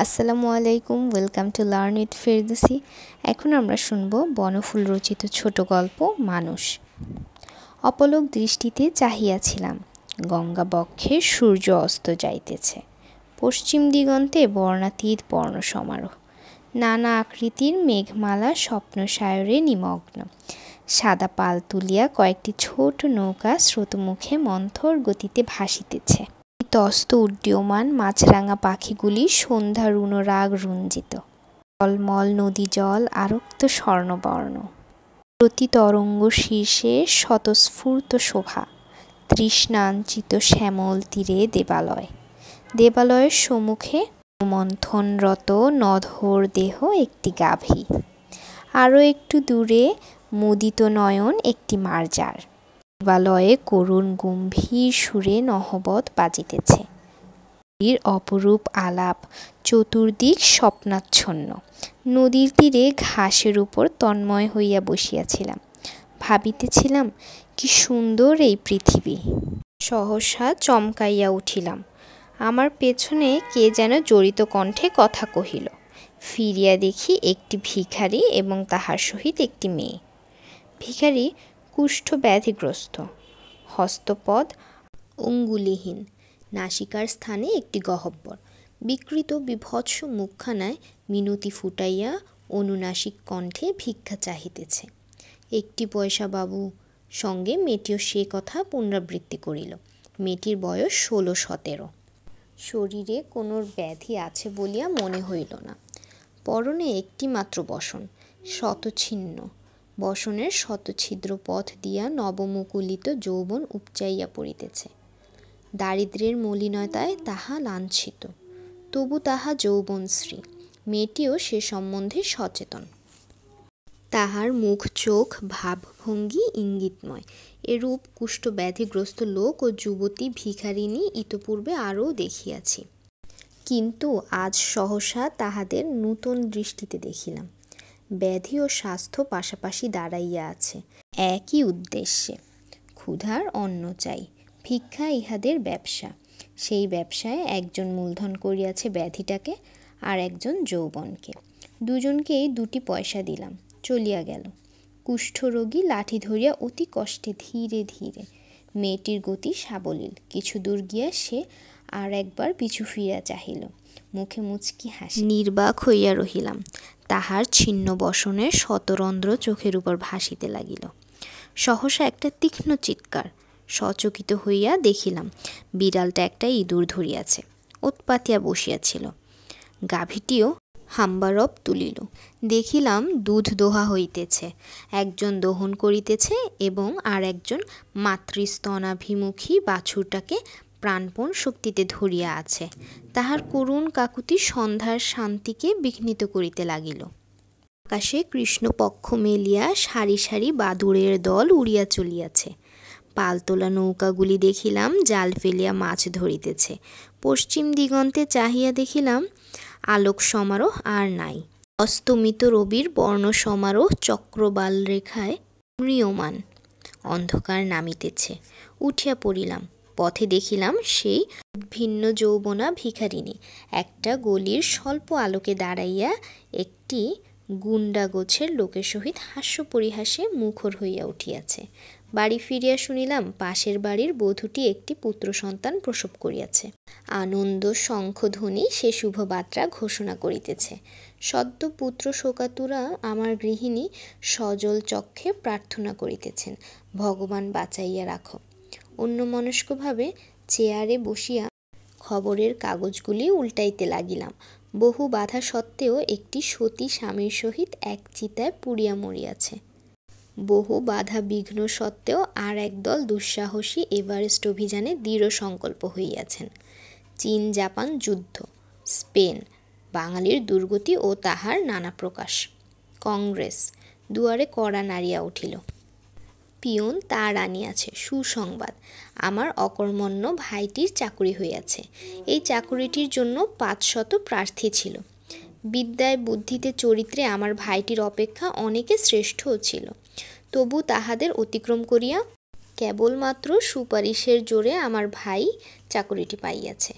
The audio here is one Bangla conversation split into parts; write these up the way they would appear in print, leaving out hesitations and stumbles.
আসসালামু আলাইকুম, welcome to learn with Ferdousi. এখন আমরা শুনব বনফুল রচিত ছোট গল্প মানুষ। অপলক দৃষ্টিতে চাহিয়াছিলাম, গঙ্গা বক্ষে সূর্য অস্ত যাইতেছে। পশ্চিম দিগন্তে বর্ণাতীত বর্ণ সমারোহ, নানা আকৃতির মেঘমালা স্বপ্নসায়রে নিমগ্ন। সাদা পাল তুলিয়া কয়েকটি ছোট নৌকা স্রোতমুখে মন্থর গতিতে ভাসিতেছে। তস্ত উড্ডীয়মান মাছরাঙা পাখিগুলি সন্ধ্যার রাগ রঞ্জিত। টলমল নদী জল আরক্ত স্বর্ণবর্ণ। প্রতি তরঙ্গ শীর্ষে স্বতঃস্ফূর্ত শোভা। তৃষ্ণাঞ্চিত শ্যামল তীরে দেবালয়। দেবালয়ের সম্মুখে মন্থনরত নধর দেহ একটি গাভী। আরও একটু দূরে মুদিত নয়ন একটি মার্জার। দেবালয়ে করুণ গম্ভীর সুরে নহবত বাজিতেছে। অপরূপ আলাপ, চতুর্দিক স্বপ্নাচ্ছন্ন। নদীর তীরে ঘাসের উপর তন্ময় হইয়া বসিয়াছিলাম। ভাবিতেছিলাম, কি সুন্দর এই পৃথিবী। সহসা চমকাইয়া উঠিলাম। আমার পেছনে কে যেন জড়িত কণ্ঠে কথা কহিল। ফিরিয়া দেখি একটি ভিখারি এবং তাহার সহিত একটি মেয়ে। ভিখারি কুষ্ঠ ব্যাধিগ্রস্ত, হস্তপদ অঙ্গুলিহীন, নাসিকার স্থানে একটি গহ্বর। বিকৃত বিভৎস মুখখানায় মিনতি ফুটাইয়া অনুনাসিক কণ্ঠে ভিক্ষা চাহিতেছে। 1 পয়সা বাবু। সঙ্গে মেয়েটিও সে কথা পুনরাবৃত্তি করিল। মেয়েটির বয়স 16-17। শরীরে কোনো ব্যাধি আছে বলিয়া মনে হইল না। পরনে একটি মাত্র বসন, শতছিন্ন। বসনের শতছিদ্র পথ দিয়া নবমুকুলিত যৌবন উপচাইয়া পড়িতেছে। দারিদ্র্যের মলিনতায় তাহা লাঞ্ছিত, তবু তাহা যৌবনশ্রী। মেয়েটিও সে সম্বন্ধে সচেতন। তাহার মুখ চোখ ভাবভঙ্গি ইঙ্গিতময়। এরূপ কুষ্ঠব্যাধিগ্রস্ত লোক ও যুবতী ভিখারিণী ইতপূর্বে আরও দেখিয়াছি, কিন্তু আজ সহসা তাহাদের নূতন দৃষ্টিতে দেখিলাম। ব্যাধি ও স্বাস্থ্য পাশাপাশি দাঁড়াইয়া আছে, একই উদ্দেশ্যে। ক্ষুধার অন্ন চাই, ভিক্ষা ইহাদের ব্যবসা। সেই ব্যবসায় একজন মূলধন করিয়াছে ব্যাধিটাকে, আর একজন যৌবনকে। দুজনকেই 2 পয়সা দিলাম, চলিয়া গেল। কুষ্ঠরোগী লাঠি ধরিয়া অতি কষ্টে ধীরে ধীরে। মেয়েটির গতি সাবলীল। কিছু দূর গিয়া সে আর একবার পিছু ফিরিয়া চাহিল। মুখে মুচকি হাসি। নির্বাক হইয়া রহিলাম। তাহার ছিন্ন বসনের শতরন্ধ্র চোখের উপর ভাসিতে লাগিল। সহসা একটা তীক্ষ্ণ চিৎকার। সচকিত হইয়া দেখিলাম, বিড়ালটা একটা ইঁদুর ধরিয়াছে, উৎপাতিয়া বসিয়াছিল। গাভীটিও হাম্বারব তুলিল। দেখিলাম দুধ দোহা হইতেছে। একজন দোহন করিতেছে এবং আর একজন মাতৃস্তনাভিমুখী বাছুরটাকে প্রাণপণ শক্তিতে ধরিয়া আছে। তাহার করুণ কাকুতি সন্ধ্যার শান্তিকে বিঘ্নিত করিতে লাগিল। আকাশে কৃষ্ণপক্ষ মেলিয়া সারি সারি বাদুড়ের দল উড়িয়া চলিয়াছে। পালতোলা নৌকাগুলি দেখিলাম জাল ফেলিয়া মাছ ধরিতেছে। পশ্চিম দিগন্তে চাহিয়া দেখিলাম, আলোক সমারোহ আর নাই। অস্তমিত রবির বর্ণ সমারোহ চক্রবাল রেখায় ম্রিয়মান। অন্ধকার নামিতেছে। উঠিয়া পড়িলাম। পথে দেখিলাম সেই ভিন্ন যৌবনা ভিখারিণী একটা গলির স্বল্প আলোকে দাঁড়াইয়া একটি গুন্ডা গোছের লোকের সহিত হাস্য পরিহাসে মুখর হইয়া উঠিয়াছে। বাড়ি ফিরিয়া শুনিলাম, পাশের বাড়ির বধূটি একটি পুত্র সন্তান প্রসব করিয়াছে। আনন্দ শঙ্খধ্বনি সে শুভবার্তা ঘোষণা করিতেছে। সদ্য পুত্র শোকাতুরা আমার গৃহিণী সজল চক্ষে প্রার্থনা করিতেছেন, ভগবান বাঁচাইয়া রাখো। অন্যমনস্কভাবে চেয়ারে বসিয়া খবরের কাগজগুলি উল্টাইতে লাগিলাম। বহু বাধা সত্ত্বেও একটি সতী স্বামীর সহিত এক চিতায় পুড়িয়া মরিয়াছে। বহু বাধা বিঘ্ন সত্ত্বেও আর একদল দুঃসাহসী এভারেস্ট অভিযানে দৃঢ় সংকল্প হইয়াছেন। চীন জাপান যুদ্ধ, স্পেন, বাঙালির দুর্গতি ও তাহার নানা প্রকাশ। কংগ্রেস। দুয়ারে কড়া নাড়িয়া উঠিল। পিয়ন তার আনিয়াছে সুসংবাদ, আমার অকর্মণ্য ভাইটির চাকুরি হইয়াছে। এই চাকুরিটির জন্য 500 প্রার্থী ছিল। বিদ্যায় বুদ্ধিতে চরিত্রে আমার ভাইটির অপেক্ষা অনেকে শ্রেষ্ঠও ছিল, তবু তাহাদের অতিক্রম করিয়া কেবলমাত্র সুপারিশের জোরে আমার ভাই চাকুরিটি পাইয়াছে।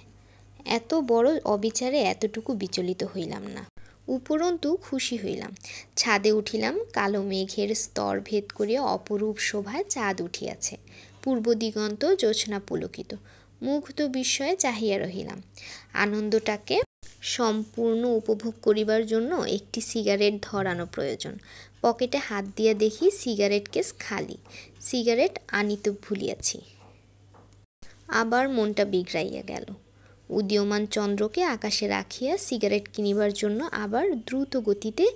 এত বড় অবিচারে এতটুকু বিচলিত হইলাম না, উপরন্তু খুশি হইলাম। ছাদে উঠিলাম। কালো মেঘের স্তর ভেদ করিয়া অপরূপ শোভায় চাঁদ উঠিয়াছে। পূর্ব দিগন্ত জ্যোৎস্না পুলকিত। মুগ্ধ বিস্ময়ে চাহিয়া রহিলাম। আনন্দটাকে সম্পূর্ণ উপভোগ করিবার জন্য একটি সিগারেট ধরানো প্রয়োজন। পকেটে হাত দিয়া দেখি সিগারেট কেস খালি। সিগারেট আনিতে ভুলিয়াছি। আবার মনটা বিগড়াইয়া গেল। উদীয়মান চন্দ্রকে আকাশে রাখিয়া সিগারেট কিনিবার জন্য আবার দ্রুত গতিতে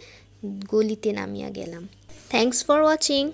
গলিতে নামিয়া গেলাম। Thanks for watching.